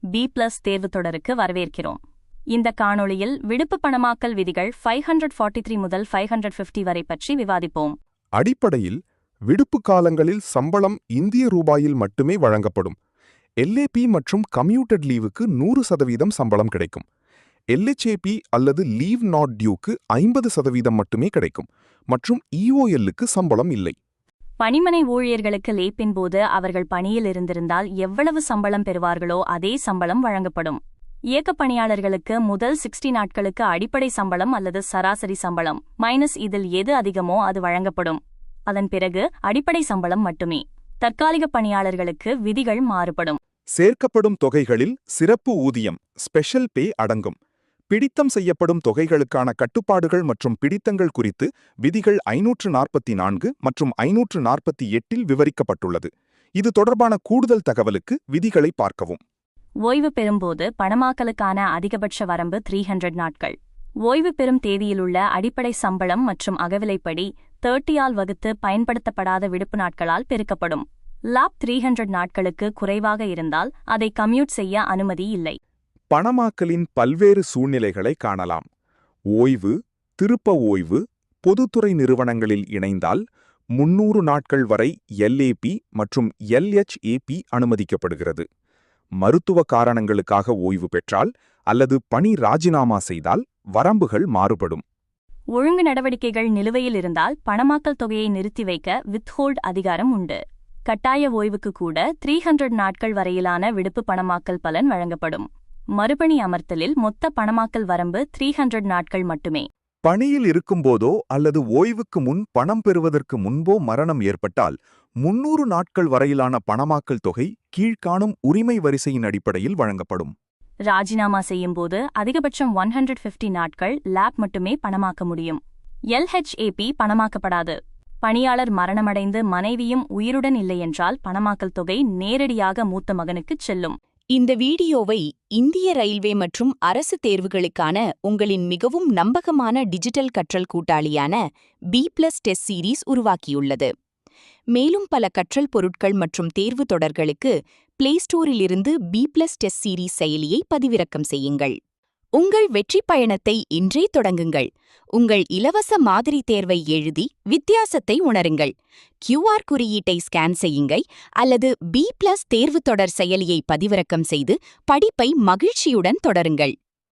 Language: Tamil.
B+ தேர்வு தொடருக்கு வரவேற்கிறோம். இந்த காணொளியில் விடுப்பு பணமாக்கல் விதிகள் 543 முதல் 550 வரை பற்றி விவாதிப்போம். அடிப்படையில் விடுப்பு காலங்களில் சம்பளம் இந்திய ரூபாயில் மட்டுமே வழங்கப்படும். LAP மற்றும் கம்யூட்டட் லீவுக்கு 100% சம்பளம் கிடைக்கும். LHAP அல்லது லீவ் நாட் டியூக்கு 50% மட்டுமே கிடைக்கும் மற்றும் EOLக்கு சம்பளம் இல்லை. பணிமனை ஊழியர்களுக்கு லேப்பின் போது அவர்கள் பணியில் இருந்திருந்தால் எவ்வளவு சம்பளம் பெறுவார்களோ அதே சம்பளம் வழங்கப்படும். இயக்க பணியாளர்களுக்கு முதல் 60 நாட்களுக்கு அடிப்படை சம்பளம் அல்லது சராசரி சம்பளம் மைனஸ் இதில் எது அதிகமோ அது வழங்கப்படும். அதன் பிறகு அடிப்படை சம்பளம் மட்டுமே. தற்காலிக பணியாளர்களுக்கு விதிகள் மாறுபடும். சேர்க்கப்படும் தொகைகளில் சிறப்பு ஊதியம் ஸ்பெஷல் பே அடங்கும். பிடித்தம் செய்யப்படும் தொகைகளுக்கான கட்டுப்பாடுகள் மற்றும் பிடித்தங்கள் குறித்து விதிகள் 544 மற்றும் 548 விவரிக்கப்பட்டுள்ளது. இது தொடர்பான கூடுதல் தகவலுக்கு விதிகளை பார்க்கவும். ஓய்வு பெறும்போது பணமாக்கலுக்கான அதிகபட்ச வரம்பு 300 நாட்கள். ஓய்வு பெறும் தேதியிலுள்ள அடிப்படை சம்பளம் மற்றும் அகவிலைப்படி 30 ஆல் வகுத்து பயன்படுத்தப்படாத விடுப்பு நாட்களால் பெருக்கப்படும். லாப் 300 நாட்களுக்கு குறைவாக இருந்தால் அதை கம்யூட் செய்ய அனுமதி இல்லை. பணமாக்கலின் பல்வேறு சூழ்நிலைகளை காணலாம். ஓய்வு, திருப்ப ஓய்வு, பொதுத்துறை நிறுவனங்களில் இணைந்தால் 300 நாட்கள் வரை LAP மற்றும் LHAP அனுமதிக்கப்படுகிறது. மருத்துவ காரணங்களுக்காக ஓய்வு பெற்றால் அல்லது பணி ராஜினாமா செய்தால் வரம்புகள் மாறுபடும். ஒழுங்கு நடவடிக்கைகள் நிலுவையில் இருந்தால் பணமாக்கல் தொகையை நிறுத்தி வைக்க வித்ஹோல்ட் அதிகாரம் உண்டு. கட்டாய ஓய்வுக்கு கூட 300 நாட்கள் வரையிலான விடுப்பு பணமாக்கல் பலன் வழங்கப்படும். மறுபணி அமர்த்தலில் மொத்த பணமாக்கல் வரம்பு 300 நாட்கள் மட்டுமே. பணியில் இருக்கும்போதோ அல்லது ஓய்வுக்கு முன் பணம் பெறுவதற்கு முன்போ மரணம் ஏற்பட்டால் 300 நாட்கள் வரையிலான பணமாக்கல் தொகை கீழ்காணும் உரிமை வரிசையின் அடிப்படையில் வழங்கப்படும். ராஜினாமா செய்யும்போது அதிகபட்சம் 150 நாட்கள் லாப் மட்டுமே பணமாக்க முடியும். LHAP பணமாக்கப்படாது. பணியாளர் மரணமடைந்து மனைவியும் உயிருடன் இல்லையென்றால் பணமாக்கல் தொகை நேரடியாக மூத்த மகனுக்குச் செல்லும். இந்த வீடியோவை இந்திய ரயில்வே மற்றும் அரசு தேர்வுகளுக்கான உங்களின் மிகவும் நம்பகமான டிஜிட்டல் கற்றல் கூட்டாளியான B+ டெஸ்ட் சீரீஸ் உருவாக்கியுள்ளது. மேலும் பல கற்றல் பொருட்கள் மற்றும் தேர்வு தொடர்களுக்கு பிளே ஸ்டோரிலிருந்து B+ டெஸ்ட் சீரீஸ் செயலியை பதிவிறக்கம் செய்யுங்கள். உங்கள் வெற்றி பயணத்தை இன்றே தொடங்குங்கள். உங்கள் இலவச மாதிரி தேர்வை எழுதி வித்தியாசத்தை உணருங்கள். QR குறியீட்டை ஸ்கேன் செய்யுங்கள் அல்லது B+ தேர்வு தொடர் செயலியை பதிவிறக்கம் செய்து படிப்பை மகிழ்ச்சியுடன் தொடருங்கள்.